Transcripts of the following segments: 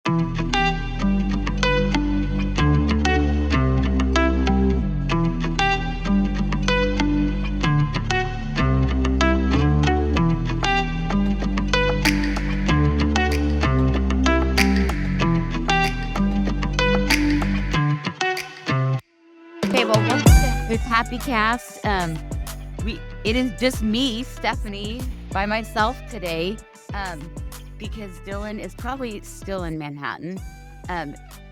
Okay, well, welcome to this HappyCast. It is just me, Stephanie, by myself today, because Dylan is probably still in Manhattan.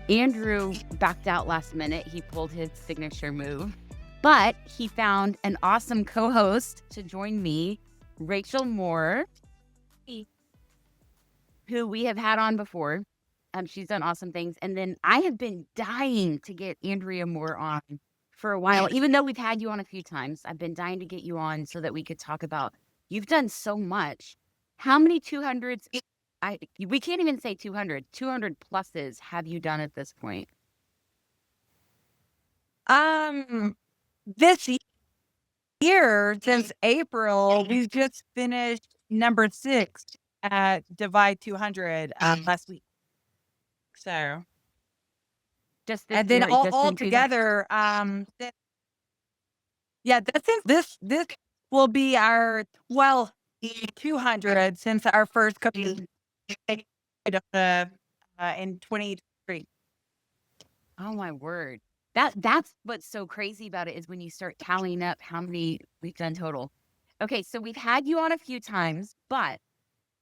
Andrew backed out last minute. He pulled his signature move, but he found an awesome co-host to join me, Rachel Moore, who we have had on before. She's done awesome things. And then I have been dying to get Andrea Moore on for a while, even though we've had you on a few times. I've been dying to get you on so that we could talk about, you've done so much. How many 200s? We can't even say 200 pluses have you done at this point? This year, since April, we've just finished number 6 at Divide 200 last week. So, Just this and then year, all just in 2000 together, this will be our 12th 200 since our first cookie in 2023. Oh my word. That's what's so crazy about it is when you start tallying up how many we've done total. Okay, so we've had you on a few times, but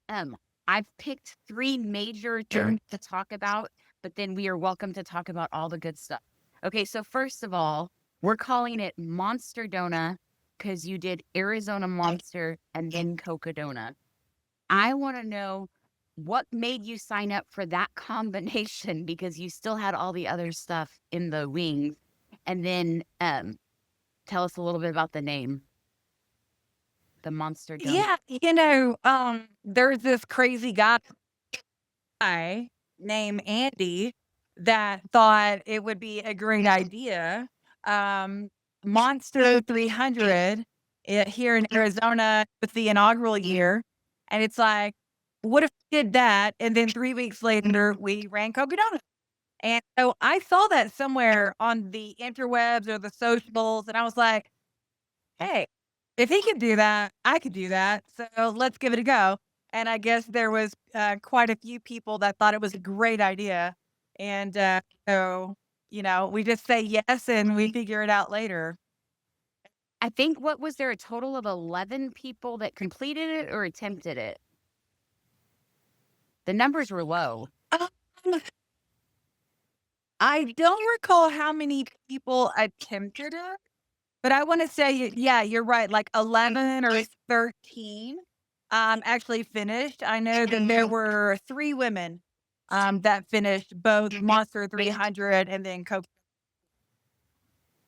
I've picked 3 major things to talk about, but then we are welcome to talk about all the good stuff. Okay, so first of all, we're calling it MonsterDona because you did Arizona Monster and then Cocodona. I want to know what made you sign up for that combination because you still had all the other stuff in the wings. And then tell us a little bit about the name, the MonsterDona. Yeah, there's this crazy guy named Andy that thought it would be a great idea. Monster 300 here in Arizona with the inaugural year. And it's like, what if we did that? And then 3 weeks later, we ran Cocodona. And so I saw that somewhere on the interwebs or the socials. And I was like, hey, if he could do that, I could do that. So let's give it a go. And I guess there was quite a few people that thought it was a great idea. And so, we just say yes and we figure it out later. I think, what was there, a total of 11 people that completed it or attempted it? The numbers were low. Um, I don't recall how many people attempted it, but I want to say, yeah, you're right. Like 11 or 13 actually finished. I know that there were 3 women that finished both Monster 300 and then Coke.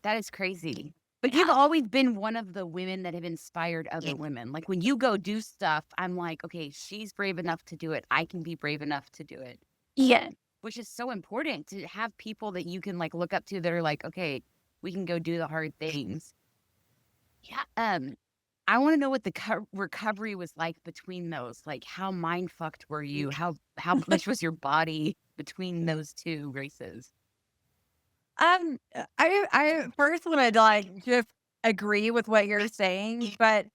That is crazy. But you've always been one of the women that have inspired other women. Like when you go do stuff, I'm like, okay, she's brave enough to do it. I can be brave enough to do it. Yeah. Which is so important to have people that you can like look up to that are like, okay, we can go do the hard things. Yeah. I want to know what the recovery was like between those. Like, how mind fucked were you? How much was your body between those 2 races? I first want to like just agree with what you're saying, but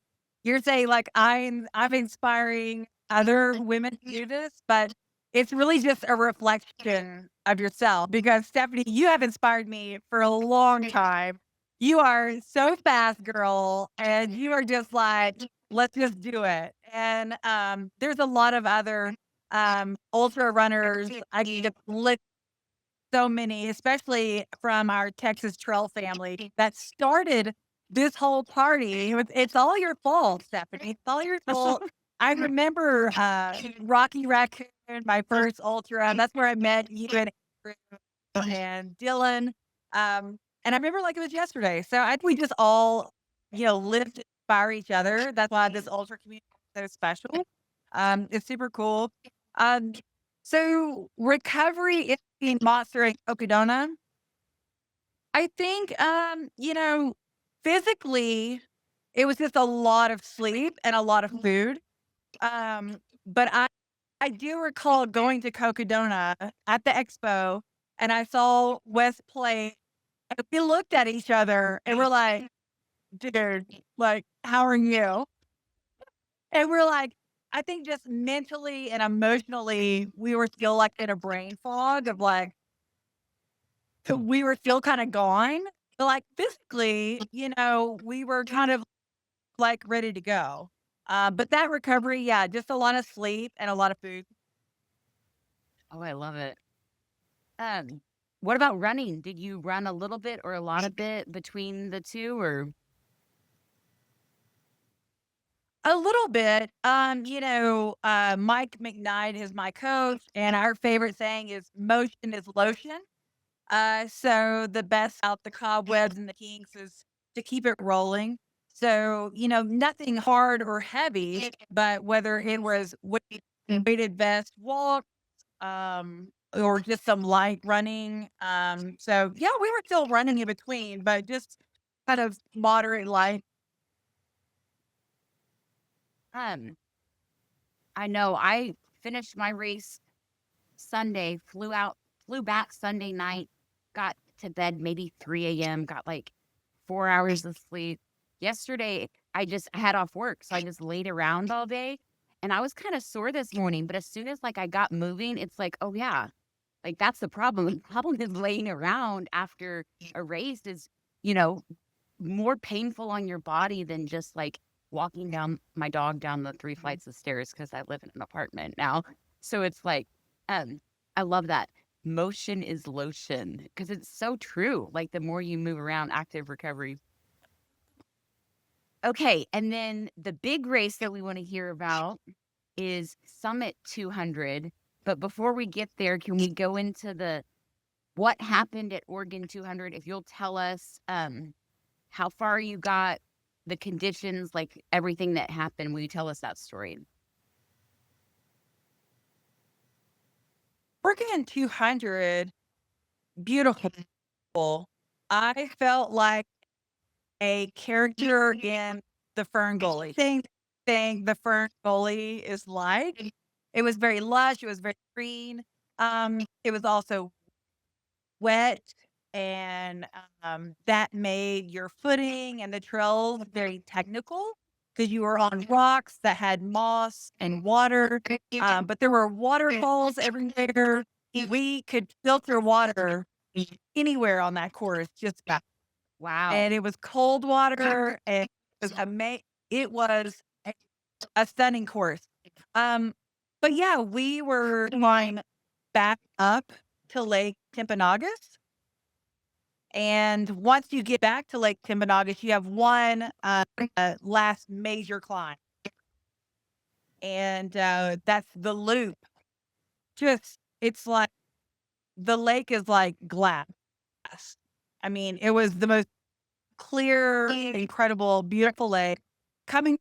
you're saying like I'm inspiring other women to do this, but it's really just a reflection of yourself because Stephanie, you have inspired me for a long time. You are so fast, girl, and you are just like, let's just do it. And there's a lot of other ultra runners. I need to list so many, especially from our Texas Trail family that started this whole party. It's all your fault, Stephanie. It's all your fault. I remember Rocky Raccoon, my first ultra. That's where I met you and Dylan. And I remember like it was yesterday. So we just all, lift, inspire each other. That's why this ultra community is so special. It's super cool. So recovery in Monster and Cocodona, I think, physically, it was just a lot of sleep and a lot of food. But I do recall going to Cocodona at the expo, and I saw Wes play, and we looked at each other, and we're like, "Dude, like, how are you?" And we're like, I think just mentally and emotionally, we were still, like, in a brain fog of, like, we were still kinda gone, but, like, physically, we were kind of, like, ready to go. But that recovery, yeah, just a lot of sleep and a lot of food. Oh, I love it. Um, what about running? Did you run a little bit or a lot of bit between the 2 or A little bit. Mike McKnight is my coach, and our favorite saying is motion is lotion. So the best out the cobwebs and the kinks is to keep it rolling. So, nothing hard or heavy, but whether it was weighted vest walk, or just some light running. So yeah, we were still running in between, but just kind of moderate light. um, I know I finished my race Sunday, flew back Sunday night, got to bed maybe 3 a.m., got like 4 hours of sleep. Yesterday, I had off work, so I just laid around all day, and I was kinda sore this morning, but as soon as, like, I got moving, it's like, "Oh, yeah." Like, that's the problem. The problem is laying around after a race is, you know, more painful on your body than just, like, walking down my dog down the 3 flights of stairs because I live in an apartment now. So it's like, um, I love that. Motion is lotion because it's so true. Like, the more you move around, active recovery. Okay, and then the big race that we wanna hear about is Summit 200, but before we get there, can we go into the what happened at Oregon 200? If you'll tell us, how far you got, the conditions, like, everything that happened, will you tell us that story? Working in 200, beautiful. I felt like a character in the Fern Gully. Same thing the Fern Gully is like. It was very lush. It was very green. It was also wet, and that made your footing and the trails very technical because you were on rocks that had moss and water. But there were waterfalls everywhere. We could filter water anywhere on that course, just about. Wow. And it was cold water, and it was a stunning course. Um, but yeah, we were going back up to Lake Timpanogos, and once you get back to Lake Timpanogos, you have one, last major climb, and, that's the loop. It's like the lake is like glass. I mean, it was the most clear, incredible, beautiful lake. Coming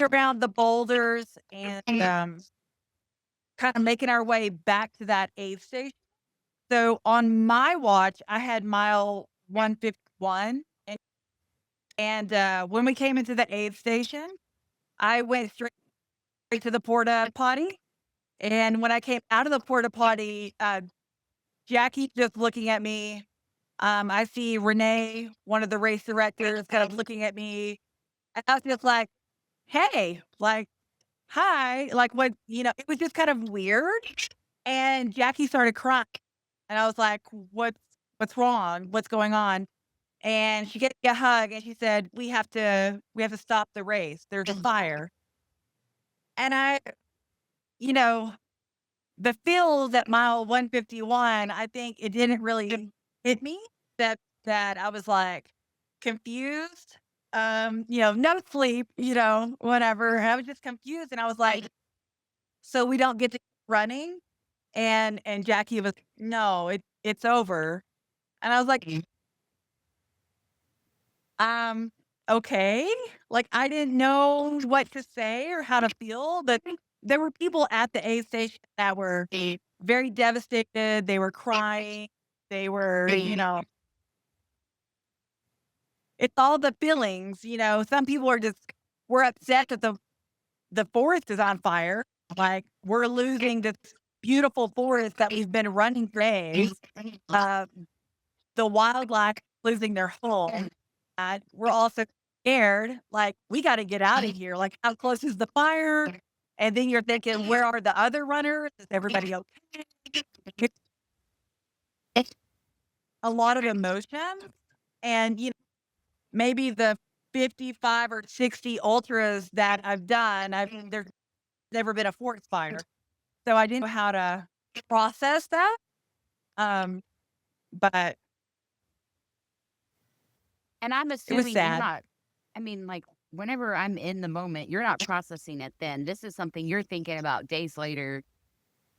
around the boulders and, kinda making our way back to that aid station. So, on my watch, I had mile 151, and when we came into the aid station, I went straight to the porta potty, and when I came out of the porta potty, Jackie's just looking at me. I see Renee, one of the race directors, kind of looking at me, and I was just like, "Hey," like, "Hi," like, what it was just kind of weird, and Jackie started crying, and I was like, "What's wrong? What's going on?" And she gave me a hug, and she said, "We have to stop the race. There's a fire." And you know, the feels at mile 151, I think it didn't really hit me that I was, like, confused, no sleep, whatever. I was just confused, and I was like, "So we don't get to keep running?" And Jackie was, "No, it's over." And I was like, Um, okay. Like, I didn't know what to say or how to feel, but there were people at the aid station that were very devastated. They were crying. They were, it's all the feelings. Some people were upset that the forest is on fire. Like, we're losing this beautiful forest that we've been running for days. Uh, the wildlife losing their home. We're also scared, like, we gotta get out of here. Like, how close is the fire? And then you're thinking, where are the other runners? Is everybody okay? It's a lot of emotion. And, maybe the 55 or 60 ultras that I've done, there's never been a forest fire. So I didn't know how to process that. Um, but And I'm it was assuming you're sad. not I mean, like, whenever I'm in the moment, you're not processing it then. This is something you're thinking about days later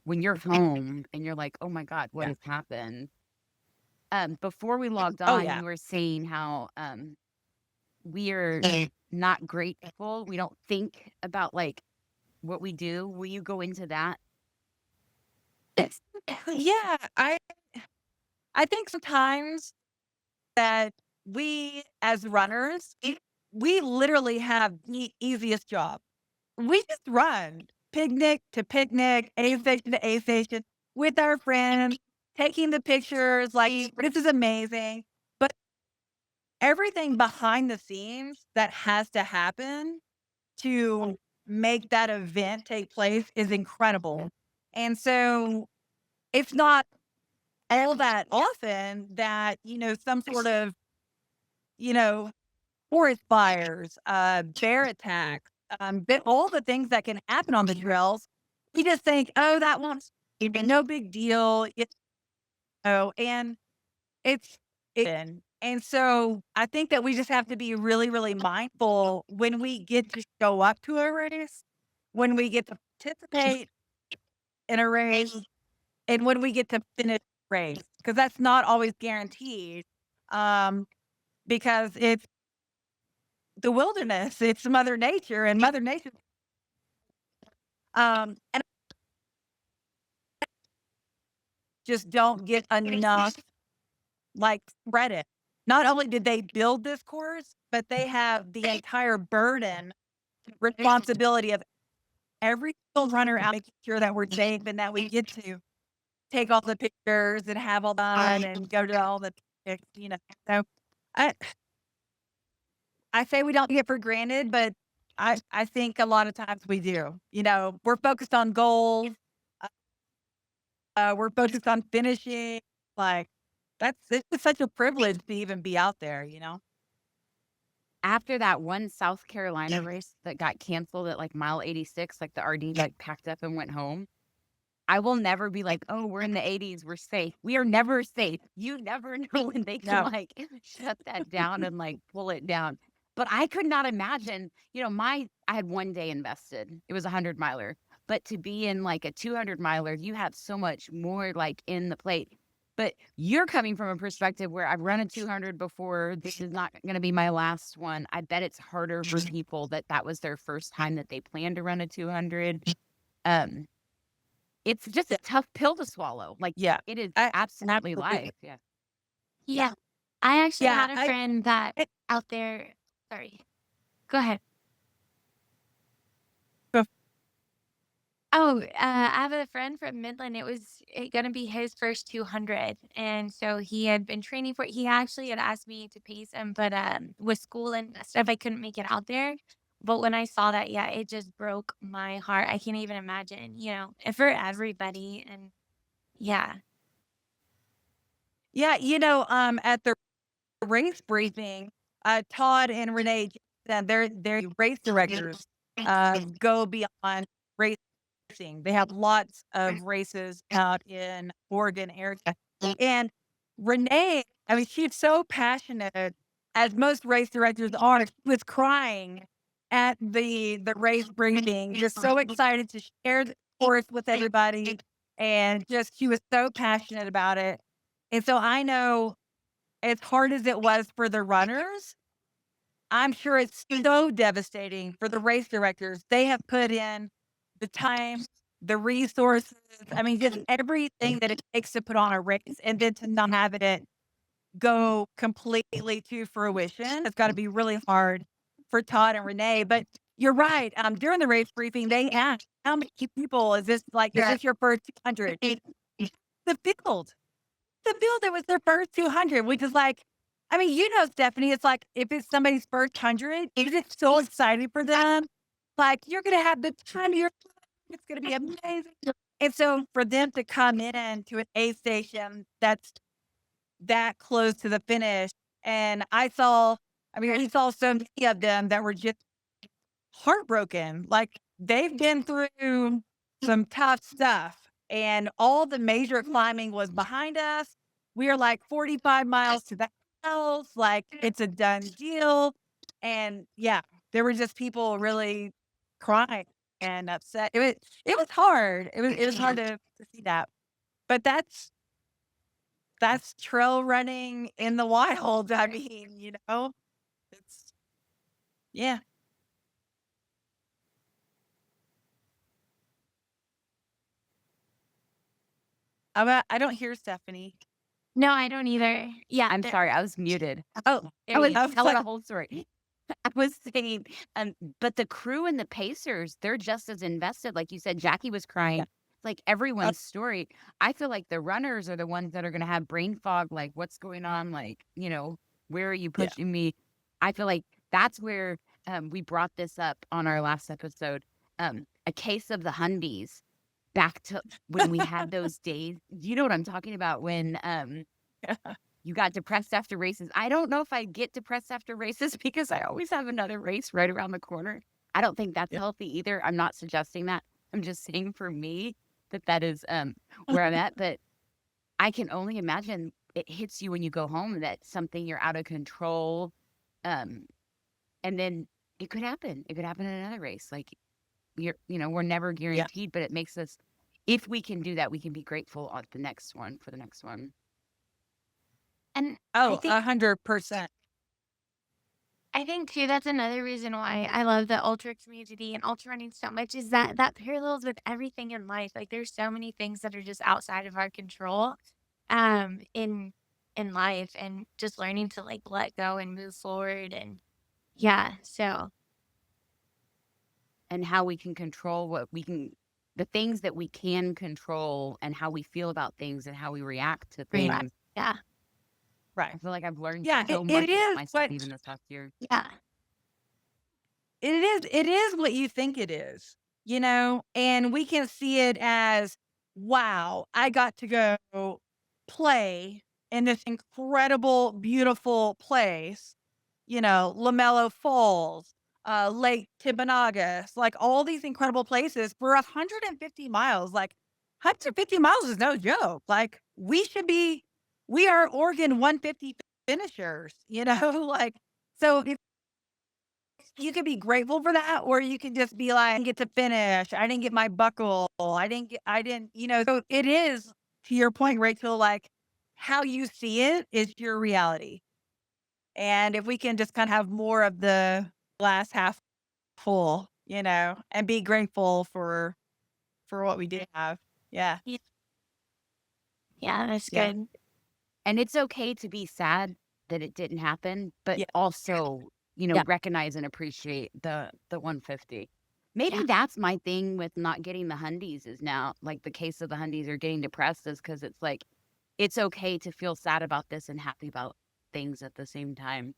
when you're home and you're like, "Oh my god, what Yeah. has happened?" Before we logged Oh, on, yeah. you were saying how, we're not grateful. We don't think about, like, what we do. Will you go into that? Yeah, I think sometimes that we as runners, we literally have the easiest job. We just run picnic to picnic, A station to A station with our friends, taking the pictures, like, this is amazing. But everything behind the scenes that has to happen to make that event take place is incredible. And so it's not all that often that, some sort of, you know, forest fires, bear attacks, all the things that can happen on the trails. We just think, oh, that one's no big deal. And it's and so I think that we just have to be really, really mindful when we get to show up to a race, when we get to participate in a race, and when we get to finish a race, because that's not always guaranteed. Um, because it's the wilderness, it's Mother Nature, and Mother Nature, and just don't get enough, like, credit. Not only did they build this course, but they have the entire burden, responsibility of every single runner out, making sure that we're safe and that we get to take all the pictures and have all fun and go to all the picnics. So I I say we don't take it for granted, but I think a lot of times we do. We're focused on goals. Uh, we're focused on finishing. Like, it's such a privilege to even be out there. After that one South Carolina race that got canceled at, like, mile 86, like, the RD, like, packed up and went home, I will never be like, "Oh, we're in the 80s, we're safe." We are never safe. You never know when they can, No. like, shut that down and, like, pull it down. But I could not imagine, I had 1 day invested. It was a 100 miler. But to be in, like, a 200 miler, you have so much more, like, in the plate. But you're coming from a perspective where I've run a 200 before. This is not gonna be my last one. I bet it's harder for people that was their first time that they plan to run a 200. Um it's just a tough pill to swallow, like, Yeah. it is I absolutely absolutely. life, yeah. Yeah. I actually Yeah. had a friend that I out there sorry. Go ahead. go Oh, I have a friend from Midland. It was gonna be his first 200, and so he had been training for it. He actually had asked me to pace him, but, with school and stuff, I couldn't make it out there. But when I saw that, yeah, it just broke my heart. I can't even imagine, and for everybody, and yeah. Yeah, at the race briefing, Todd and Renee, they're race directors, go beyond racing. They have lots of races out in Oregon area. And Renee, I mean, she's so passionate, as most race directors are. She was crying at the race briefing, just so excited to share the course with everybody. And just she was so passionate about it. And so I know, as hard as it was for the runners, I'm sure it's so devastating for the race directors. They have put in the time, the resources, I mean, just everything that it takes to put on a race, and then to not have it go completely to fruition. It's gotta be really hard for Todd and Renee. But, you're right. During the race briefing, they asked, how many people is this like, is this your first 200? The field. The field, it was their first 200, which is like, I mean, Stephanie, it's like if it's somebody's first 100, you're just so excited for them. Like, you're going to have the time of your life. It's going to be amazing. And so for them to come in to an aid station that's that close to the finish, and I saw so many of them that were just heartbroken. Like, they've been through some tough stuff, and all the major climbing was behind us. We are like 45 miles to the house. Like, it's a done deal. And yeah, there were just people really crying and upset. It was hard. It was hard to see that. But that's trail running in the wild. I mean, it's yeah. I don't hear Stephanie. No, I don't either. Yeah, I'm there, sorry, I was muted. Oh, I there was you go. I was telling like, a whole story. I was saying, but the crew and the pacers, they're just as invested. Like you said, Jackie was crying. yeah. It's like everyone's story. I feel like the runners are the ones that are going to have brain fog. Like, what's going on? Like, where are you Yeah. pushing me? I feel like that's where we brought this up on our last episode. A case of the Hundies back to when we had those days. You know what I'm talking about? When you got depressed after races. I don't know if I get depressed after races because I always have another race right around the corner. I don't think that's Yeah. healthy either. I'm not suggesting that. I'm just saying for me that is where I'm at. But I can only imagine it hits you when you go home that something you're out of control. And then it could happen. It could happen in another race. Like we're never guaranteed, but it makes us, if we can do that, we can be grateful on the next one for the next one. And Oh, I think 100%. I think too that's another reason why I love the ultra community and ultra running so much is that parallels with everything in life. Like there's so many things that are just outside of our control in life and just learning to like let go and move forward and yeah, so And how we can control the things that we can control and how we feel about things and how we react to yeah. things. Yeah. Right. I feel like I've learned Yeah, so it much about is myself what even this past year. Yeah. it is what you think it is, and we can see it as, wow, I got to go play in this incredible, beautiful place, LaMelo Falls, Lake Tibbanagus, like all these incredible places for 150 miles. Like 150 miles is no joke. Like we are Oregon 150 finishers, like, so you could be grateful for that, or you can just be like, I didn't get to finish. I didn't get my buckle. I didn't, so it is, to your point, Rachel, like how you see it is your reality. And if we can just kind of have more of the glass half full, and be grateful for what we did have. Yeah. Yeah, yeah, that's Yeah. good. And it's okay to be sad that it didn't happen, but Yeah. also, Yeah. recognize and appreciate the 150. Maybe Yeah. that's my thing with not getting the Hundies is now, like the case of the Hundies or getting depressed is because it's like, it's okay to feel sad about this and happy about things at the same time.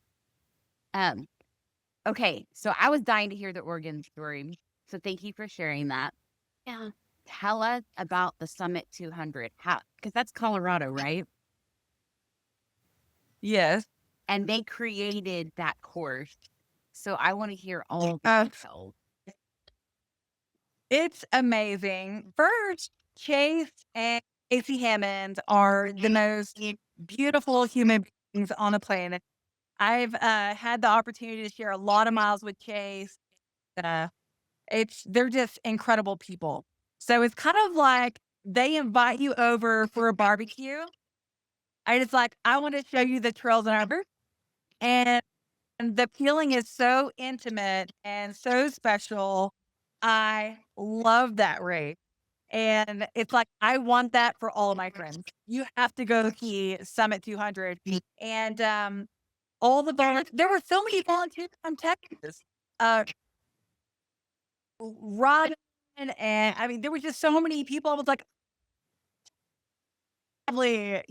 Okay, so I was dying to hear the Oregon story. So thank you for sharing that. Yeah. Tell us about the Summit 200. How? Because that's Colorado, right? Yes. And they created that course. So I want to hear all the Uh, details. It's amazing. First, Chase and Casey Hammond are the most beautiful human beings on the planet. I've had the opportunity to share a lot of miles with Chase. Uh, they're just incredible people. So it's kind of like they invite you over for a barbecue. And it's like, I want to show you the trails in our river. And the feeling is so intimate and so special. I love that race. And it's like, I want that for all of my friends. You have to go see Summit 200. And all the volunteers, there were so many volunteers from Texas. Uh, Robin, and I mean, there was just so many people. I was like, lovely,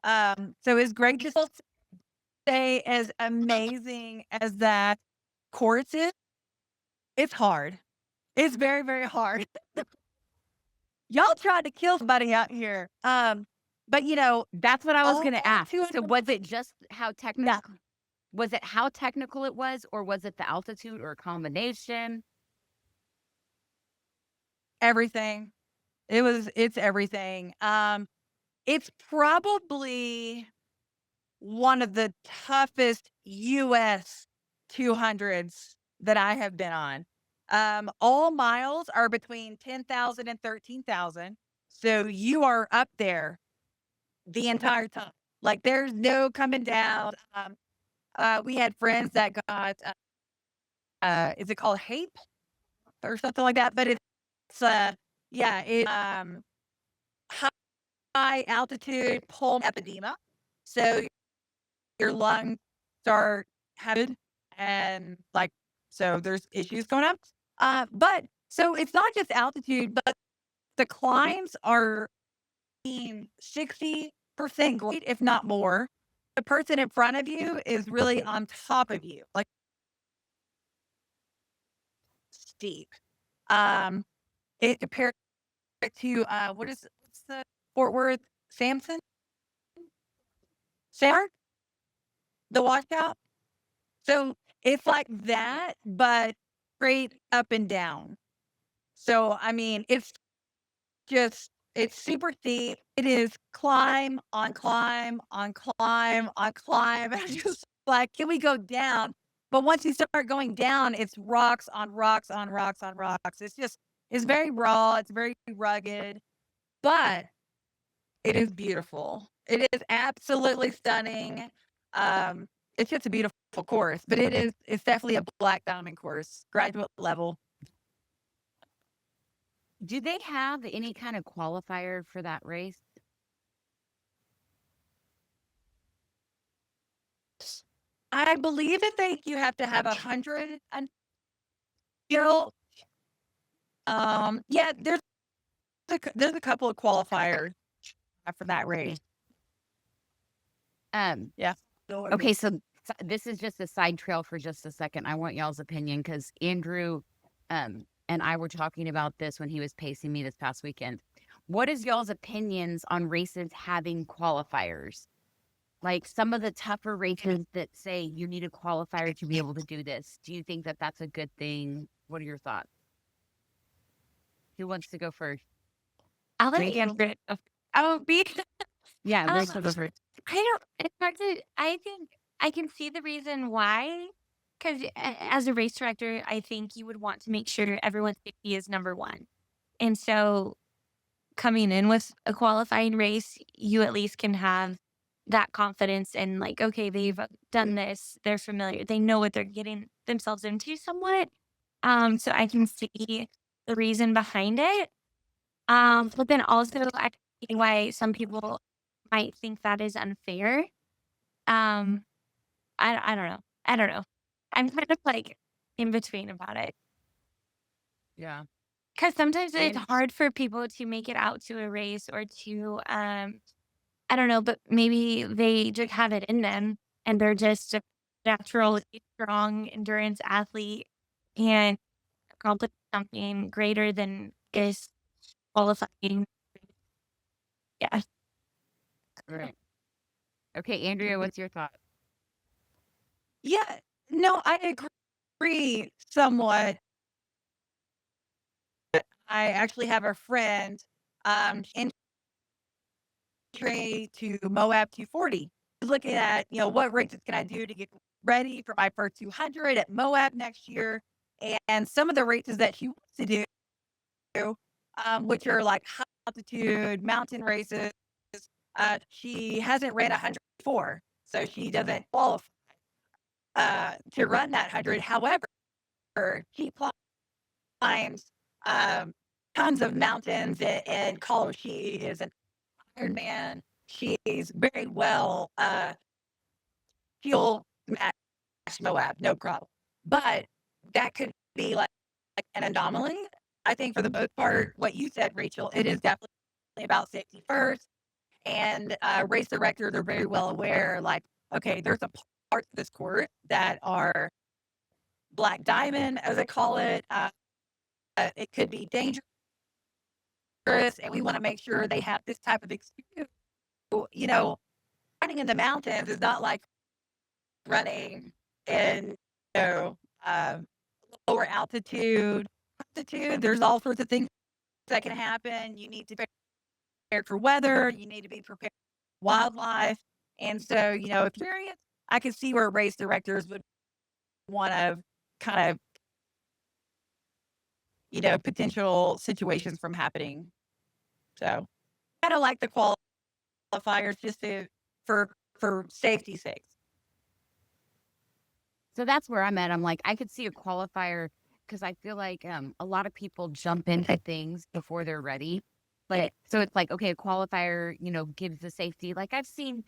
so it's great to still say as amazing as that course is, it's hard. It's very, very hard. Y'all tried to kill somebody out here. But That's what I was all gonna ask. So 200 was it just how no, technical? Was it how technical it was, or was it the altitude, or a combination? everything. It's everything. It's probably one of the toughest US 200s that I have been on. All miles are between 10,000 and 13,000. So you are up there the entire time. Like there's no coming down. We had friends that got, is it called HAPE or something like that? But yeah, high altitude pulmonary edema. So your lungs start having and so there's issues going up. But so it's not just altitude, but the climbs are being 60% great, if not more. The person in front of you is really on top of you, like steep. Um, it compared to what's the Fort Worth Samson? Sarah? The washout? So it's like that, but straight up and down. So I mean, it's super steep. It is climb on climb on climb on climb. And I'm just like, can we go down? But once you start going down, it's rocks on rocks on rocks on rocks. It's very raw. It's very rugged, but it is beautiful. It is absolutely stunning. Um, it's just a beautiful course, but it's definitely a black diamond course, graduate level. Do they have any kind of qualifier for that race? I believe that you have to have 100 until yeah, there's a couple of qualifiers for that race. Yeah. Okay, so this is just a side trail for just a second. I want y'all's opinion because Andrew and I were talking about this when he was pacing me this past weekend. What is y'all's opinions on races having qualifiers? Like some of the tougher races that say you need a qualifier to be able to do this. Do you think that that's a good thing? What are your thoughts? Who wants to go first? I'll let Rachel? Andrea go. I won't be. Yeah, Um, Rachel, go first. I don't. It's hard to. I think I can see the reason why. Because as a race director, I think you would want to make sure everyone's safety is number one. And so, coming in with a qualifying race, you at least can have that confidence and like, okay, they've done this, they're familiar, they know what they're getting themselves into somewhat. So I can see the reason behind it. But then also I can see why some people might think that is unfair. Um, I don't know. I don't know. I'm kind of like in between about it. Yeah. Because sometimes it's And hard for people to make it out to a race or to, I don't know, but maybe they just have it in them and they're just a naturally strong endurance athlete and accomplish something greater than is qualifying. Yeah. right. Okay, Andrea, what's your thought? Yeah. No, I agree somewhat. I actually have a friend entry to Moab 240. Looking at, what races can I do to get ready for my first 200 at Moab next year. And some of the races that she wants to do, which are like high altitude mountain races, she hasn't ran 100 before. So she doesn't qualify to run that 100. However, she climbs tons of mountains in Colorado. She is an Ironman. She's very well she'll match Moab, no problem. But that could be like an anomaly. I think for the most part, what you said, Rachel, it is definitely about safety first. And race directors are very well aware, like, okay, there's a parts of this court that are black diamond, as I call it. It could be dangerous, and we want to make sure they have this type of experience. You know, running in the mountains is not like running in, uh, lower altitude. There's all sorts of things that can happen. You need to be prepared for weather. You need to be prepared for wildlife. And so, experience, I could see where race directors would want to kind of, potential situations from happening. So, kind of like the qualifiers just for safety's sake. So that's where I'm at. I'm like, I could see a qualifier because I feel like a lot of people jump into things before they're ready. Like, so it's like, okay, a qualifier, gives the safety. Like I've seen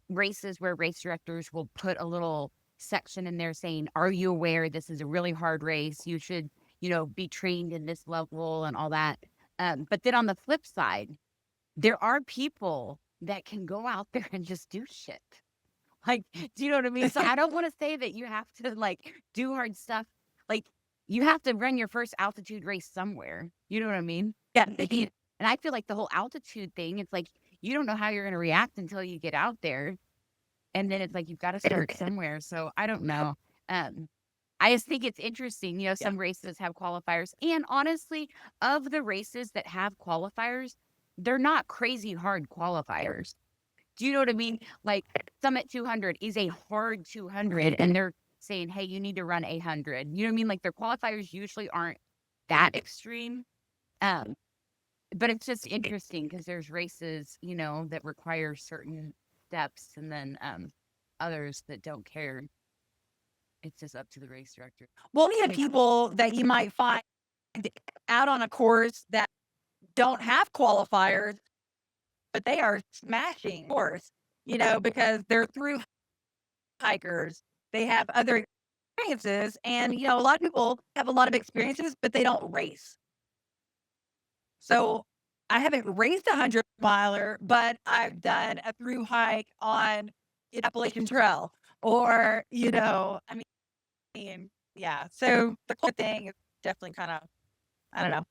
races where race directors will put a little section in there saying, are you aware this is a really hard race? You should, be trained in this level and all that. But then on the flip side, there are people that can go out there and just do shit. Like, do you know what I mean? So I don't want to say that you have to like do hard stuff. Like you have to run your first altitude race somewhere. You know what I mean? Yeah. And I feel like the whole altitude thing, it's like you don't know how you're going to react until you get out there. And then it's like you've got to start somewhere. So I don't know. I just think it's interesting. Some races have qualifiers. And honestly, of the races that have qualifiers, they're not crazy hard qualifiers. Do you know what I mean? Like Summit 200 is a hard 200 and they're saying, hey, you need to run 800. You know what I mean? Like their qualifiers usually aren't that extreme. But it's just interesting because there's races, that require certain steps and then others that don't care. It's just up to the race director. Well, we have people that you might find out on a course that don't have qualifiers, but they are smashing course, because they're through hikers. They have other experiences. And, a lot of people have a lot of experiences, but they don't race. So I haven't raced a 100-miler, but I've done a through hike on Appalachian Trail or, I mean, yeah. So the core thing is definitely kind of, I don't know,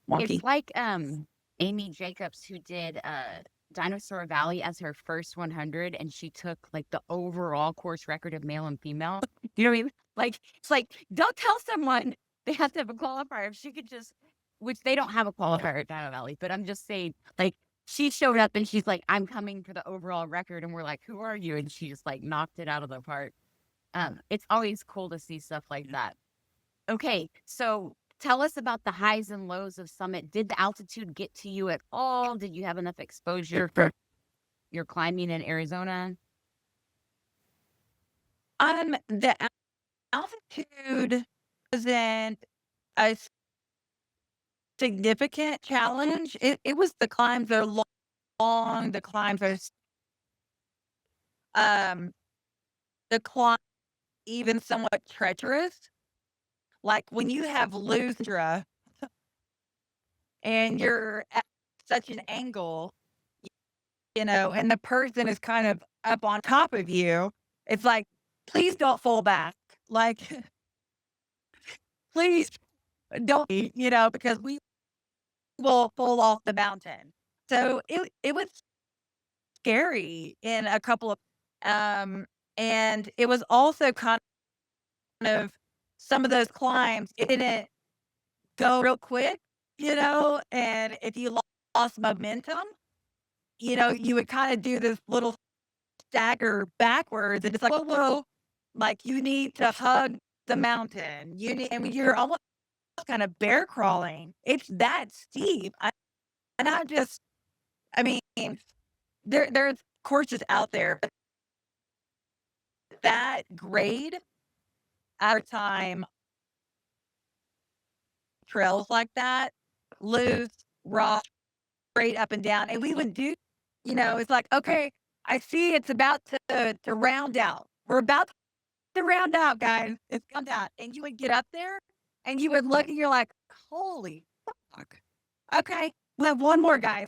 wonky. It's like Amy Jacobs who did Dinosaur Valley as her first 100 and she took like the overall course record of male and female. You know what I mean? Like it's like don't tell someone they have to have a qualifier if she could just, which they don't have a qualifier at Dino Valley, but I'm just saying like she showed up and she's like, I'm coming for the overall record, and we're like, who are you? And she just like knocked it out of the park. It's always cool to see stuff like that. Okay, so tell us about the highs and lows of Summit. Did the altitude get to you at all? Did you have enough exposure for your climbing in Arizona? The altitude wasn't a significant challenge. It was the climbs are long, the climbs are the climb even somewhat treacherous. Like when you have Lustra and you're at such an angle, and the person is kind of up on top of you, it's like, please don't fall back. Like, please don't, because we will fall off the mountain. So it was scary in a couple of, and it was also kind of some of those climbs, it didn't go real quick, and if you lost momentum, you would kind of do this little stagger backwards, and it's like, whoa, whoa, like you need to hug the mountain. I mean, you're almost kind of bear crawling. It's that steep. And I mean, there's courses out there, but that grade at a time, trails like that, loose, rock, straight up and down. And we would do, it's like, okay, I see it's about to round out. We're about the round out, guys. It's round out. And you would get up there and you would look and you're like, holy fuck. Okay, we have one more, guys.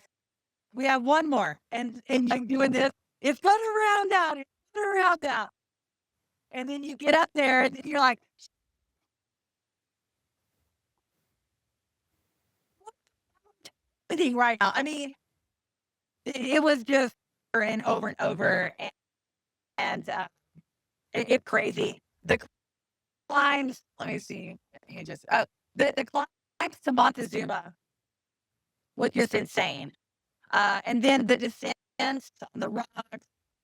We have one more. And like doing this, it's gonna round out. It's gonna round out. And then you get up there and you're like, sitting right now. I mean, it was just over and over. And it's crazy. The climbs, let me see. Let me just, the climbs to Montezuma was just insane. And then the descents on the rocks,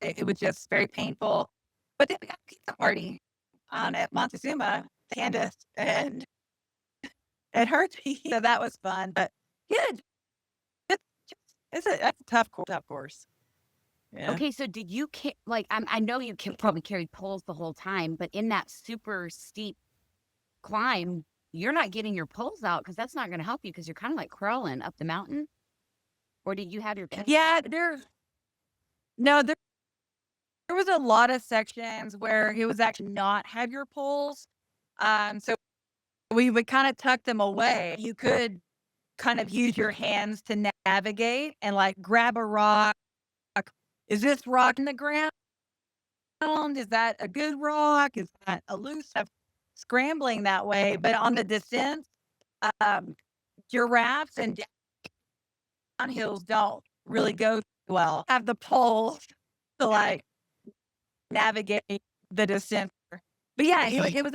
it was just very painful. But then we got a pizza party at Montezuma, Candace, and it hurt me. So that was fun. But yeah, that's a tough course. Yeah. Okay, so did you like? I know you can probably carry poles the whole time, but in that super steep climb, you're not getting your poles out because that's not going to help you because you're kind of like crawling up the mountain. Or did you have your poles? Yeah, there was a lot of sections where it was actually not have your poles. So we would kind of tuck them away. You could kind of use your hands to navigate and like grab a rock. Is this rock in the ground? Is that a good rock? Is that a loose? Scrambling that way, but on the descent, um, giraffes and downhills don't really go well. Have the poles to like navigate the descent. But yeah, it was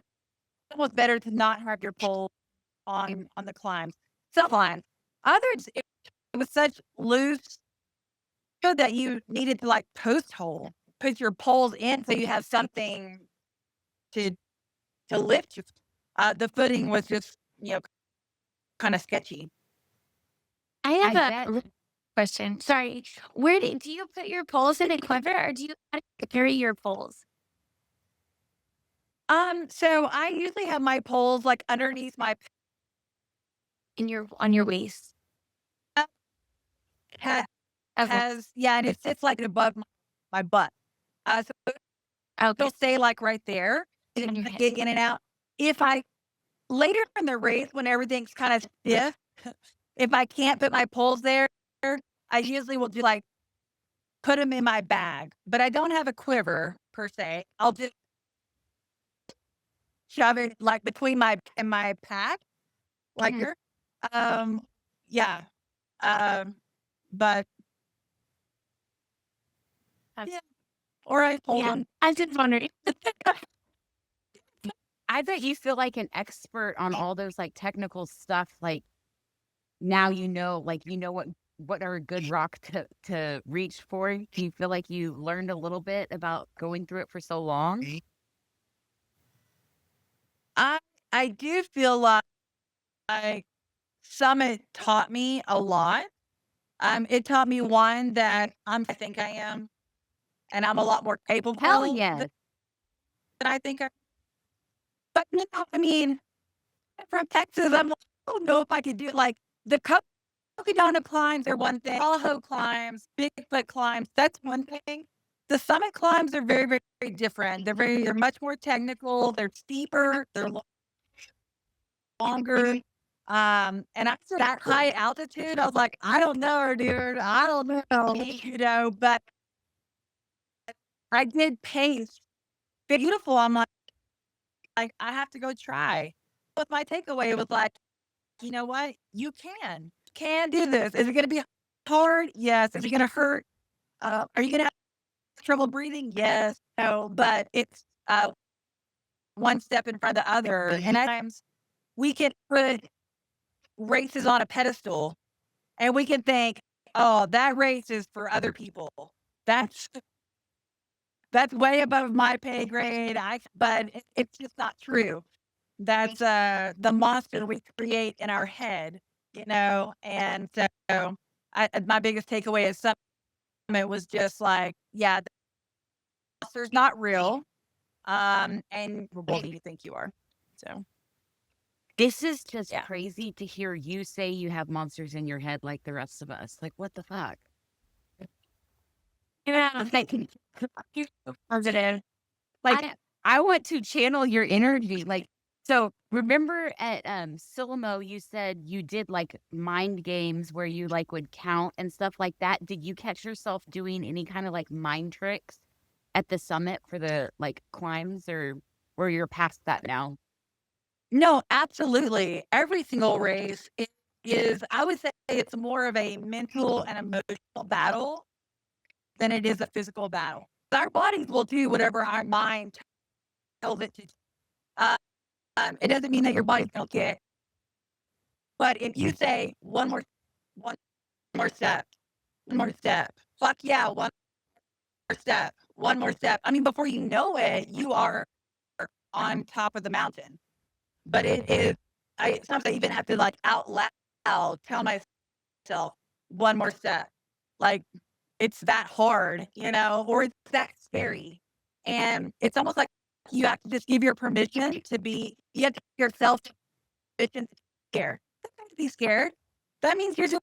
almost better to not have your pole on the climbs. Some climbs. Others, it was such loose so that you needed to like post hole, put your poles in so you have something to lift you. The footing was just, kind of sketchy. I have I a question. Sorry. Where do you put your poles in a quiver or do you carry your poles So I usually have my poles like underneath my on your waist? head Okay. and it sits like above my butt. So Okay. it'll stay like right there On and your I hip. get in and out. If I later in the race when everything's kind of stiff, if I can't put my poles there, I usually will do like put them in my bag, but I don't have a quiver per se. I'll just shove it like between my pack, like Mhm. here. Yeah. Um, but That's- yeah, or I hold Yeah. them. I was just wondering. I bet you feel like an expert on all those like technical stuff. Like now like what are a good rock to reach for. Do you feel like you learned a little bit about going through it for so long? I I do feel like Summit taught me a lot. It taught me one that I think I am, and I'm a lot more Hell capable yes. than I think I. But no, I mean, from Texas, I'm like, I don't know if I could do it. Like the Cocodona climbs are one thing. Tahoe climbs, Bigfoot climbs, that's one thing. The summit climbs are very, very, very different. They're much more technical. They're steeper. They're longer. And after that high altitude, I was like, I don't know, dude. I don't know, but I did pace. Beautiful. I'm like, I have to go try. But my takeaway was like, you know what? You can do this. Is it going to be hard? Yes. Is it going to hurt? Are you going to have trouble breathing? Yes. No, but it's one step in front of the other. And at times we can put races on a pedestal and we can think, oh, that race is for other people. That's that's way above my pay grade. But it's just not true. That's the monster we create in our head, And so, my biggest takeaway is Summit was just like, yeah, the monster's not real, and what do you think you are? So This is just yeah, crazy to hear you say you have monsters in your head like the rest of us. Like, what the fuck? Yeah. You're so positive. Like, I I want to channel your energy. Like, so remember at Silamo, you said you did like mind games where you like would count and stuff like that. Did you catch yourself doing any kind of like mind tricks at the summit for the like climbs, or you're past that now? No, absolutely. Every single race is, I would say it's more of a mental and emotional battle than it is a physical battle. Our bodies will do whatever our mind tells it to do. Uh, it doesn't mean that your body's going to get, but if you say one more step, one more step, fuck yeah, one more step, one more step. I mean, before you know it, you are on top of the mountain. But it is, sometimes I even have to like out loud tell myself one more step. Like it's that hard, or it's that scary. And it's almost like you have to just give your permission to be, you have to give yourself permission to be scared. Don't have to be scared. That means you're doing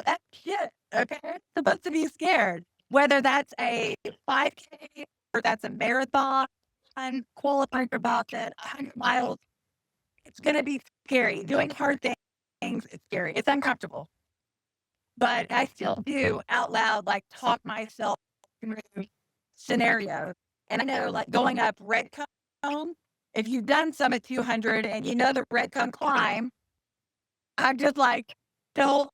that shit. Okay. It's supposed to be scared. Whether that's a 5K or that's a marathon, I'm qualifying for about 100 miles. It's going to be scary. Doing hard things, it's scary. It's uncomfortable. But I still do out loud, like talk myself through scenarios. And I know, like going up Red Cone, if you've done Summit 200 and you know the Red Cone climb, I'm just like, don't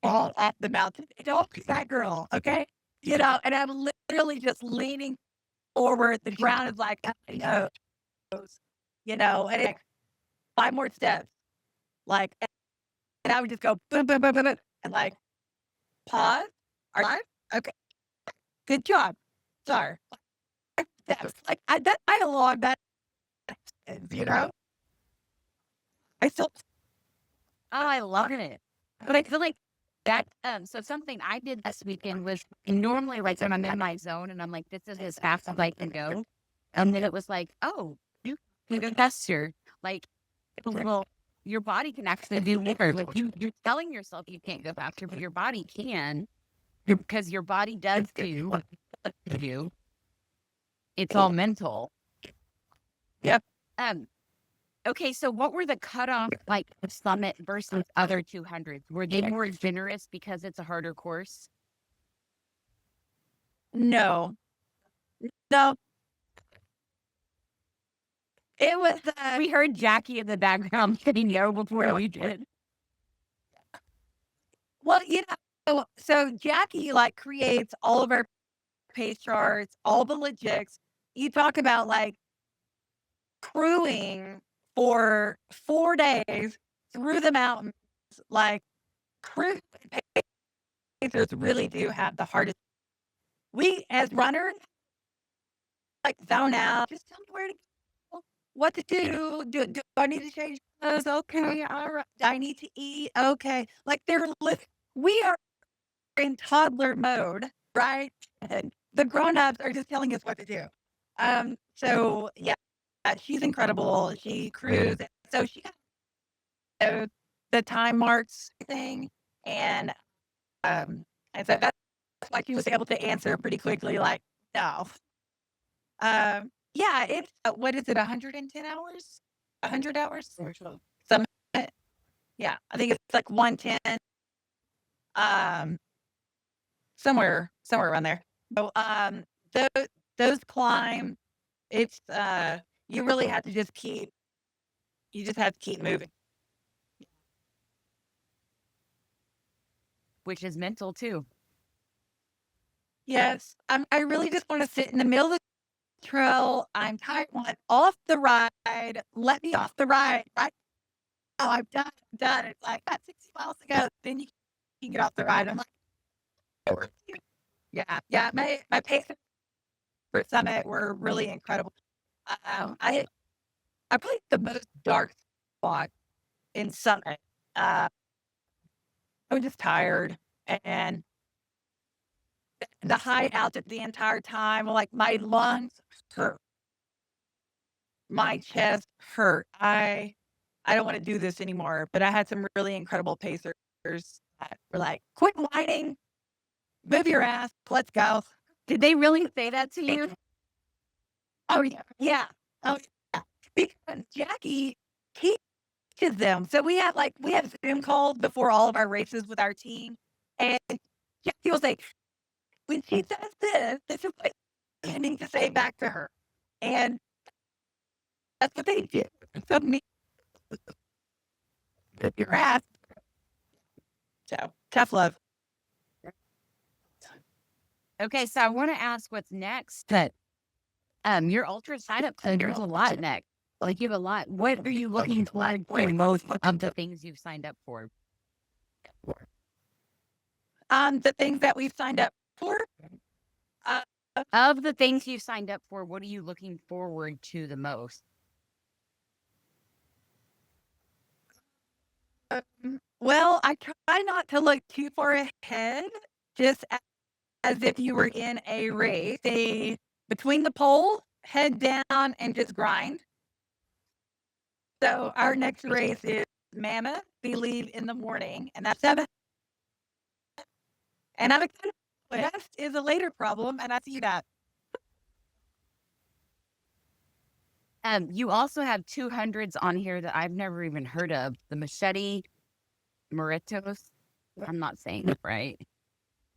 fall off the mountain. Don't be that girl, okay? And I'm literally just leaning forward. The ground is like, I know, and it's like 5 more steps. Like, and I would just go boom, boom, boom, boom, boom, and like pause. Are you live? Okay, good job. Sorry. Steps. Like that dialogue, that you know, I still, Oh, I love it. But I feel like that, so something I did this weekend was normally like when I'm in my zone and I'm like, this is as fast as I can go. And then it was like, oh, you can go faster. Like, well, your body can actually do more. Like you're telling yourself you can't go faster, but your body can because your body does do what you do. It's all mental. yep. Um, okay, so what were the cutoff like the Summit versus other 200s? Were they more generous because it's a harder course? No, no. It was, We heard Jackie in the background saying no before we did. well, so Jackie like creates all of our pace charts, all the logistics. You talk about like crewing for 4 days through the mountains, like crew pacers really do have the hardest. We as runners like zone out. Just tell me where to go, what to do. Do I need to change clothes? Okay, all right. Do I need to eat? Okay. Like we are in toddler mode, right? And the grown-ups are just telling us what to do. So yeah, she's incredible. She crews. So she got the time marks thing, and and so that's why she was able to answer pretty quickly, like, no. Yeah, it's what is it, 110 hours? 100 hours? Or so. Some, yeah, I think it's like 110. Um, somewhere around there. So those climb, it's you really have to you just have to keep moving. Which is mental too. Yes, I really just want to sit in the middle of the trail. I'm tired. Want off the ride. Let me off the ride. Right now, I'm done. It's like got 60 miles to go. Then you can get off the ride. I'm like, "Over to you." Yeah. My pace for Summit were really incredible. I played the most dark spot in Summit. Uh, I was just tired and the high altitude the entire time. Like my lungs hurt, my chest hurt. I don't want to do this anymore. But I had some really incredible pacers that were like, "Quit whining, move your ass, let's go." Did they really say that to you? Oh, yeah. Yeah. Oh, yeah. Because Jackie teaches them. So we have Zoom calls before all of our races with our team. And Jackie will say, when she says this is what you need to say back to her. And that's what they do. So me, your ass. So tough love. Okay, so I want to ask what's next, but your ultra sign up code, there's a lot next. Like you have a lot. What are you looking to like for most of the things you've signed up for? The things that we've signed up for. Uh, Of the things you've signed up for, what are you looking forward to the most? well, I try not to look too far ahead, just as if you were in a race. Between the poles, head down and just grind. So our next race is Mammoth. We leave in the morning, and that's 7. And I'm excited. West is a later problem, and I see that. You also have 200s on here that I've never even heard of. The Machete Moritos. I'm not saying it right.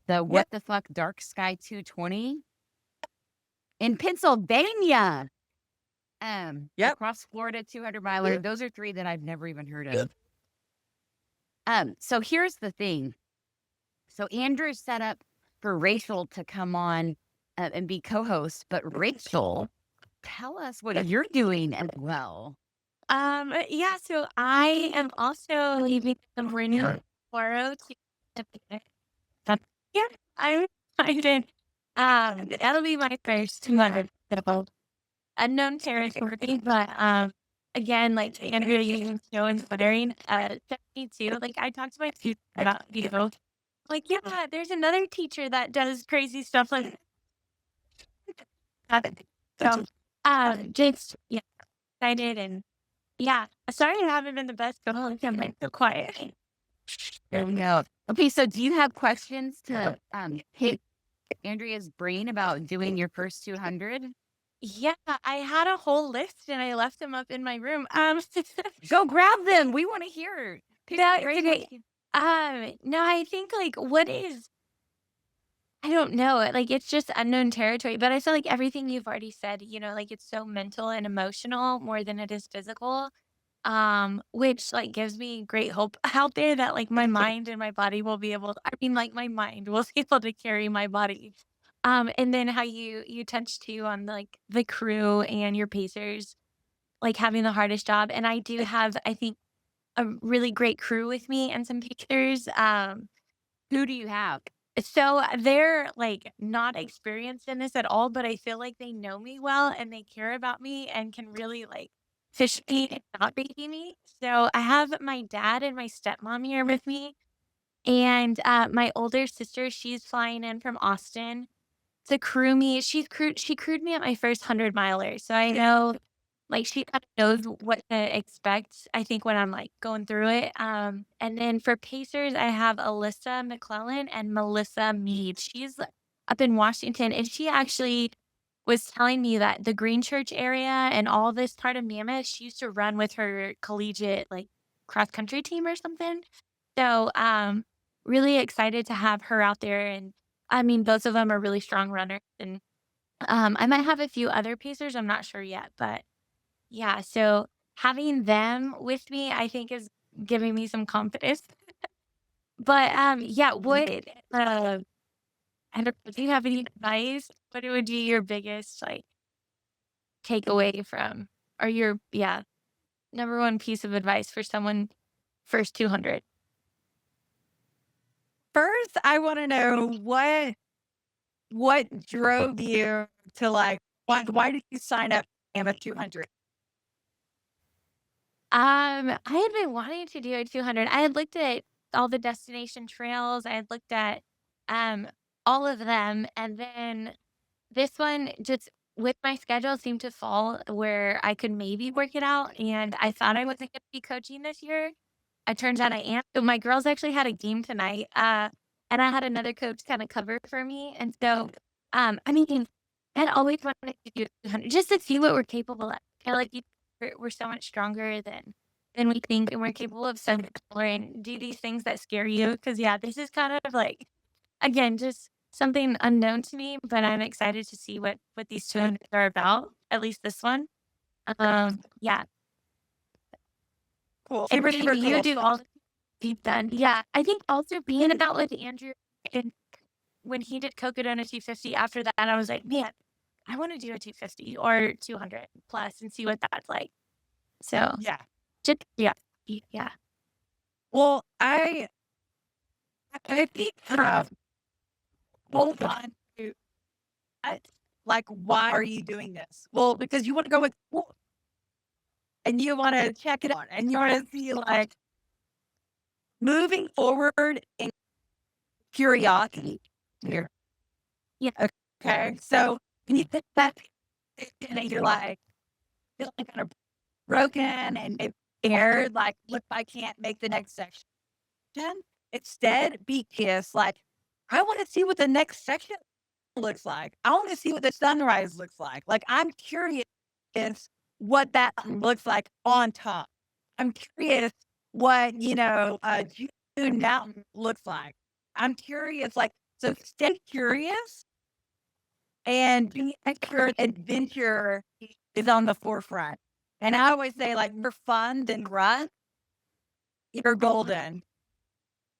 The what the fuck Dark Sky 220 in Pennsylvania. Across Florida, 200 miler. Those are 3 that I've never even heard of. So here's the thing. So Andrew set up for Rachel to come on and be co-host, but Rachel, tell us what you're doing as well. Yeah, so I am also leaving the morning tomorrow to yeah, I'm excited. That'll be my first unknown territory, but again, like Andrea using snow and sputtering, me too. Like I talked to my teacher about like, yeah, there's another teacher that does crazy stuff like that. So just yeah, excited and yeah. Sorry I haven't been the best co-host. I'm like so quiet. There we go. Okay, so do you have questions to hit Andrea's brain about doing your first 200? Yeah, I had a whole list and I left them up in my room. Go grab them. We want to hear. No, it's okay. No, I think like I don't know. Like it's just unknown territory, but I feel like everything you've already said, like it's so mental and emotional more than it is physical. Which like gives me great hope out there that like my mind and my body will be able I mean like my mind will be able to carry my body. And then how you touched too on like the crew and your pacers like having the hardest job. And I do have, I think, a really great crew with me and some pacers. Who do you have? So they're like not experienced in this at all, but I feel like they know me well and they care about me and can really like fish me and not baby me. So I have my dad and my stepmom here with me. And my older sister, she's flying in from Austin to crew me. She crewed me at my first 100 miler. So I know like she kind of knows what to expect, I think, when I'm like going through it. And then for pacers, I have Alyssa McClellan and Melissa Mead. She's up in Washington, and she actually was telling me that the Green Church area and all this part of Mammoth, she used to run with her collegiate like cross country team or something. So really excited to have her out there. And I mean, both of them are really strong runners. And I might have a few other pacers. I'm not sure yet, but yeah, so having them with me, I think is giving me some confidence. But, yeah, I don't know, do you have any advice? What would be your biggest, like, takeaway from or your number one piece of advice for someone first 200? First, I want to know what drove you to like why did you sign up for Mammoth 200? I had been wanting to do a 200. I had looked at all the destination trails. I had looked at, um, all of them, and then this one just with my schedule seemed to fall where I could maybe work it out, and I thought I wasn't gonna be coaching this year. It turns out I am. So my girls actually had a game tonight, and I had another coach kinda cover for me, and so, I mean, had always wanted to do 200 just to see what we're capable of. I like you, we're so much stronger than we think, and we're capable of so much more and do these things that scare you. Because yeah, this is kind of like again just something unknown to me, but I'm excited to see what these 200 are about. At least this one. Yeah, Cool. and Super, seeing super you cool. do all the you've done. Yeah, I think also being about with Andrew and when he did Cocodona 250. After that, I was like, man, I want to do a 250 or 200 plus and see what that's like. So Yeah. just yeah, yeah. Well, I think hold on to like why are you doing this? Well, because you want to go with school and you want to check it out and you want to see like moving forward in curiosity here. Yeah. Okay. So when you think that and you're like feeling kind of broken and scared, like, look, I can't make the next section. Instead, be curious, like, I want to see what the next section looks like. I want to see what the sunrise looks like. Like, I'm curious what that looks like on top. I'm curious what, June Mountain looks like. I'm curious, like, so stay curious and be sure adventure is on the forefront. And I always say, like, more fun than run, you're golden.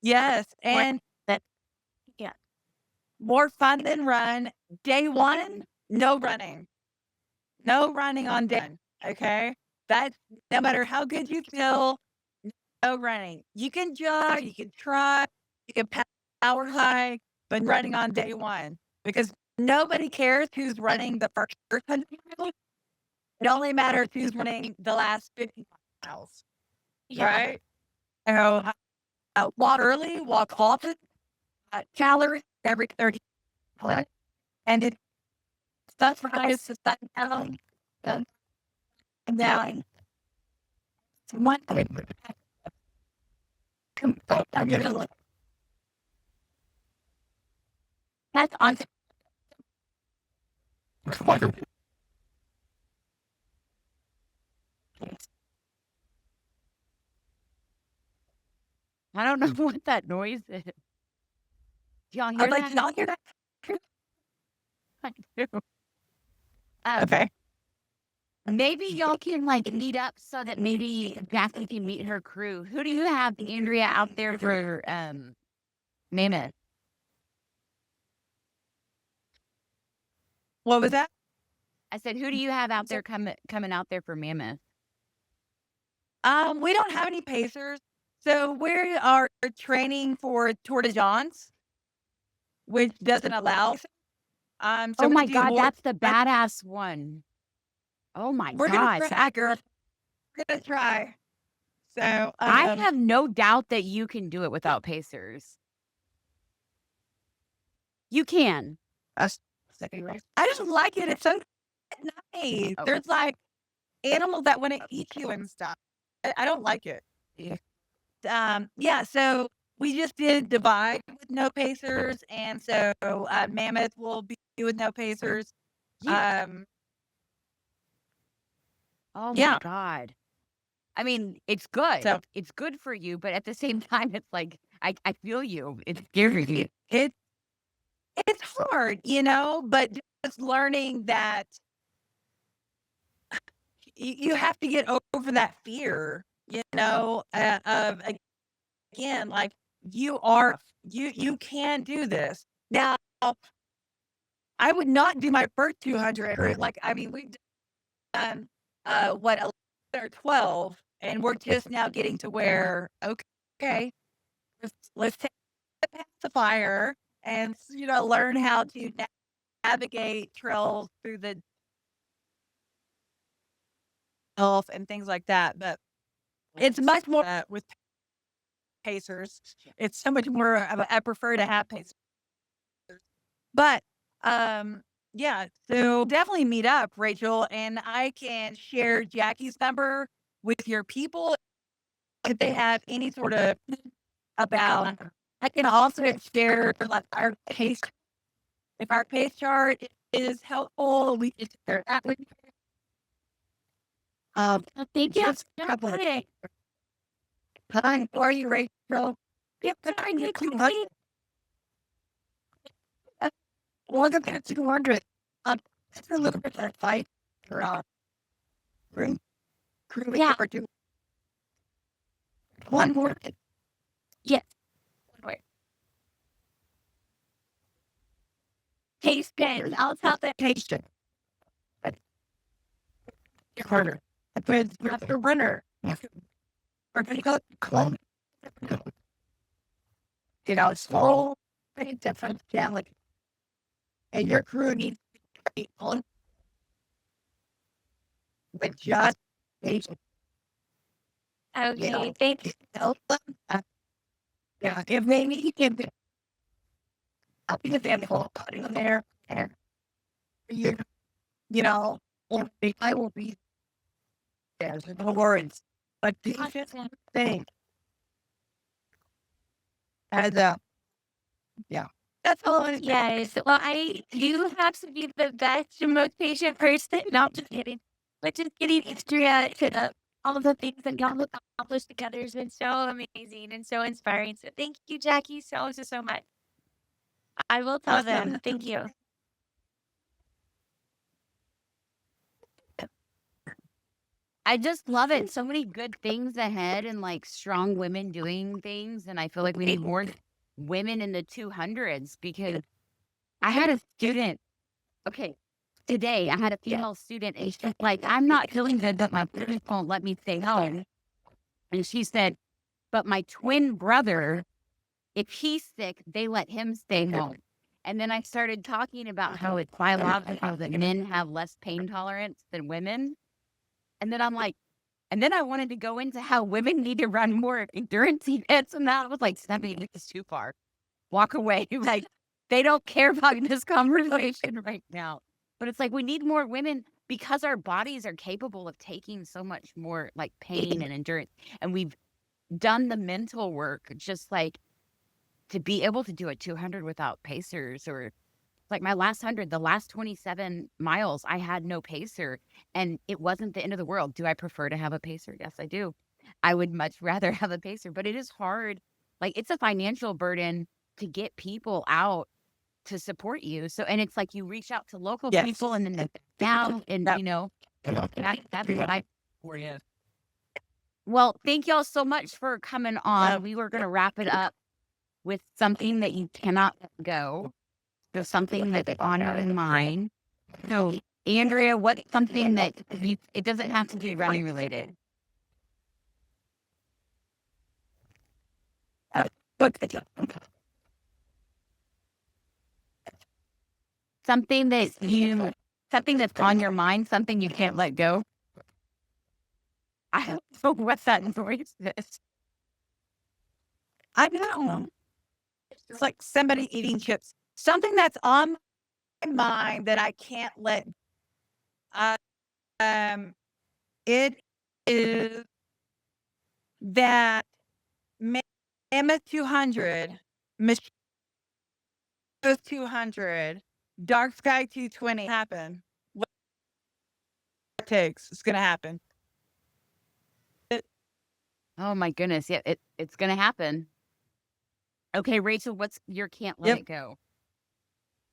Yes. And That yeah. more fun than run. Day one, no running. No running on day one. Okay. That's no matter how good you feel, no running. You can jog, you can try, you can power hike, but running on day one because nobody cares who's running the first 100 miles. It only matters who's running the last 50 miles. Yeah. Right. So walk early, walk often, calories every 30 minutes. And it starts for guys to start down. And then one thing. That's on. I don't know what that noise is. Do y'all I hear was like, that? did y'all hear that? I do. Okay. Maybe y'all can like meet up so that maybe Jackie can meet her crew. Who do you have, Andrea, out there for Mammoth? What was that? I said, who do you have out there coming out there for Mammoth? We don't have any pacers. So we are training for Tour de Gens, which doesn't allow. So Oh we my do God, more. that's the badass one. Oh my We're gonna gosh. try, girl. We're gonna try. So I have no doubt that you can do it without pacers. You can. I just like it. It's so nice. Oh. There's like animals that want to eat you and stuff. I don't like it. Yeah. So we just did Divide with no pacers, and so Mammoth will be with no pacers. Yeah. Um, Oh my yeah. God. I mean, it's good. So It's good for you, but at the same time, it's like I feel you. It's scary. it's hard, but just learning that you have to get over that fear, of again, like you can do this. Now, I would not do my first 200. Like, I mean, we've done what 11 or 12, and we're just now getting to where okay, let's take the pacifier and learn how to navigate trails through the elf and things like that. But it's much more with pacers. It's so much more of I prefer to have pacers. But yeah, so definitely meet up, Rachel, and I can share Jackie's number with your people if they have any sort of about. I can also share like our pace. If our pace chart is helpful. We can share that with you. Thank you. Just a couple of time for you, Rachel. Yep, but I need 200. More than 200. It's a little bit of fight for room. Crew Yeah. ever do one more. Yes. Wait. Taste good. I'll tell them. Taste it. Harder. With the runner. We're going to go clone. You know, it's all very different challenge. And your crew needs to be on with just patience. Okay. You know, Thank you. help them. Yeah, if they need to, I'll be the family whole putting them there. And you know, I will be there. So no worries. But do just thing. And yeah. That's all I Yes. Well, I do have to be the best and most patient person. No, I'm just kidding. But just getting Andrea to all the things that y'all have accomplished together has been so amazing and so inspiring. So thank you, Jackie, so much. I will tell them. Thank you. I just love it. So many good things ahead and like strong women doing things. And I feel like we need more women in the 200s because I had a student. Okay. Today I had a female student and she's like, I'm not feeling good, but my parents won't let me stay home. And she said, but my twin brother, if he's sick, they let him stay home. And then I started talking about how it's biological that men have less pain tolerance than women. And then I'm like, and then I wanted to go into how women need to run more endurance events. And that was like, Stephanie, this is too far. Walk away. Like, they don't care about this conversation right now. But it's like, we need more women because our bodies are capable of taking so much more like pain and endurance. And we've done the mental work, just like to be able to do a 200 without pacers or like my last 100, the last 27 miles, I had no pacer and it wasn't the end of the world. Do I prefer to have a pacer? Yes, I do. I would much rather have a pacer, but it is hard. Like it's a financial burden to get people out to support you. So, and it's like you reach out to local people and then they down and, you know, that's what I for you. Well, thank y'all so much for coming on. We were going to wrap it up with something that you cannot let go. So something that's on your mind. So, Andrea, what's something that it doesn't have to be running related? Something something that's on your mind, something you can't let go. I don't know what that noise is. I know. It's like somebody eating chips. Something that's on my mind that I can't let. It is that Mammoth 200, Michigan 200, Dark Sky 220 happen. What it takes, it's gonna happen. Oh my goodness. Yeah, it's gonna happen. Okay, Rachel, what's your can't let it go?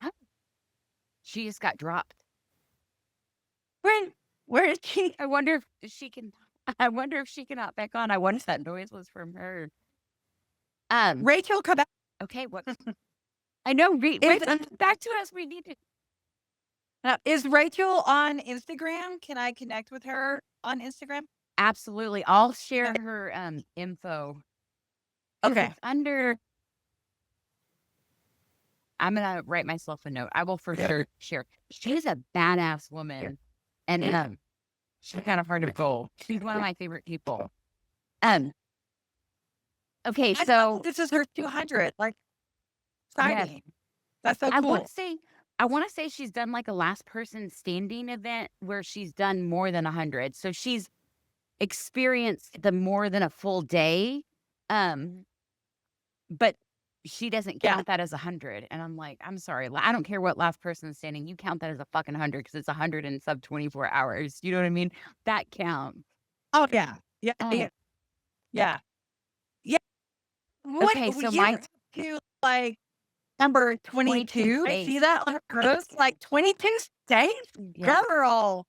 Huh? She just got dropped. Where is she? I wonder if she can hop back on. I wonder if that noise was from her. Rachel, come back. Okay, what I know Rachel, back to us. We need to Is Rachel on Instagram? Can I connect with her on Instagram? absolutely. I'll share her info. Okay. It's under I'm gonna write myself a note. I will for sure share. She's a badass woman. And she's kind of hard to pull. She's one of my favorite people. Okay, so this is her 200. Like, exciting. Yes. That's so I cool. want to say she's done like a last person standing event where she's done more than 100. So she's experienced the more than a full day. But she doesn't Yeah. count that as 100. And I'm like, I'm sorry. I don't care what last person is standing. You count that as a fucking 100 because it's 100 in sub 24 hours. You know what I mean? That counts. Oh, yeah. Yeah. Oh. Yeah. Yeah. Yeah. What Okay, so you're my up to, like, number 22. I states. see that on her post, like 22 states? Yeah, Girl.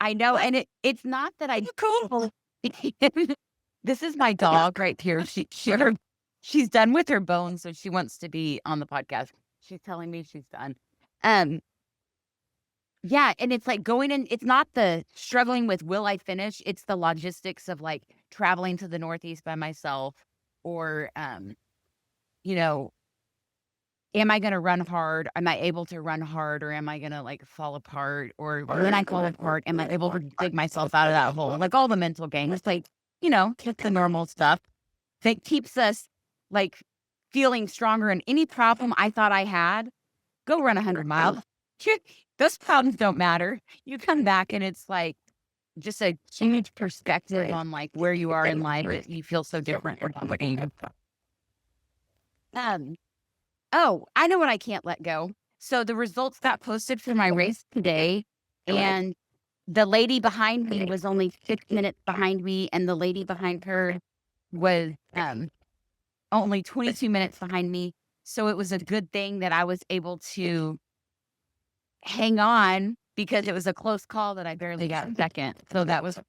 I know. What? And it's not that I You cool. this is my dog right here. She's done with her bones, so she wants to be on the podcast. She's telling me she's done. Yeah, and it's like going in, it's not the struggling with will I finish, it's the logistics of like traveling to the Northeast by myself or you know, am I gonna run hard? Am I able to run hard or am I gonna like fall apart? Or when I fall apart, am I able to dig myself out of that hole? Like all the mental games, like, just the normal stuff that keeps us like feeling stronger. And any problem I thought I had, go run 100 miles. Those problems don't matter. You come back and it's like just a huge perspective on like where you are in life. You feel so different. Oh, I know what I can't let go. So the results got posted for my race today, and the lady behind me was only 6 minutes behind me, and the lady behind her was only 22 minutes behind me. So it was a good thing that I was able to hang on because it was a close call that I barely got second. So that was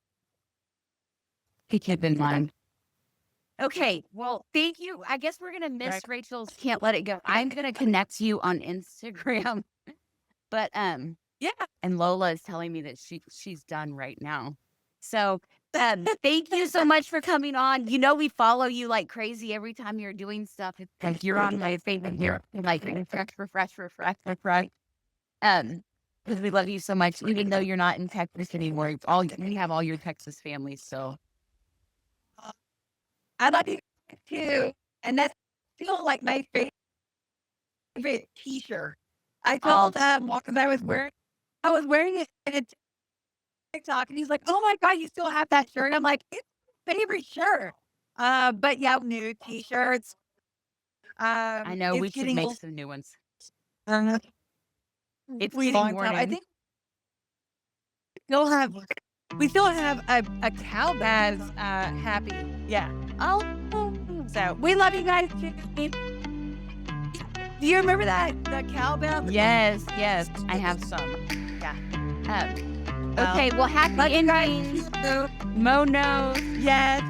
to keep in mind. Okay, well, thank you. I guess we're gonna miss Rachel's Can't Let It Go. I'm gonna connect you on Instagram. But Yeah. and Lola is telling me that she's done right now. So thank you so much for coming on. We follow you like crazy every time you're doing stuff. It's like you're on my favorite here. Like refresh. Because we love you so much, even though you're not in Texas anymore. We have all your Texas family, so I love you too. And that's still like my favorite t-shirt. I told Walker that I was wearing it in TikTok and he's like, oh my God, you still have that shirt? I'm like, it's my favorite shirt. But yeah, new t-shirts. I know we should make some new ones. It's we getting don't have, I morning. think we still have a cow as happy. Yeah. Oh, So we love you guys too. Do you remember the cowbell? yes, I have some. Yeah. Okay, well, happy endings. Mo knows. Yes.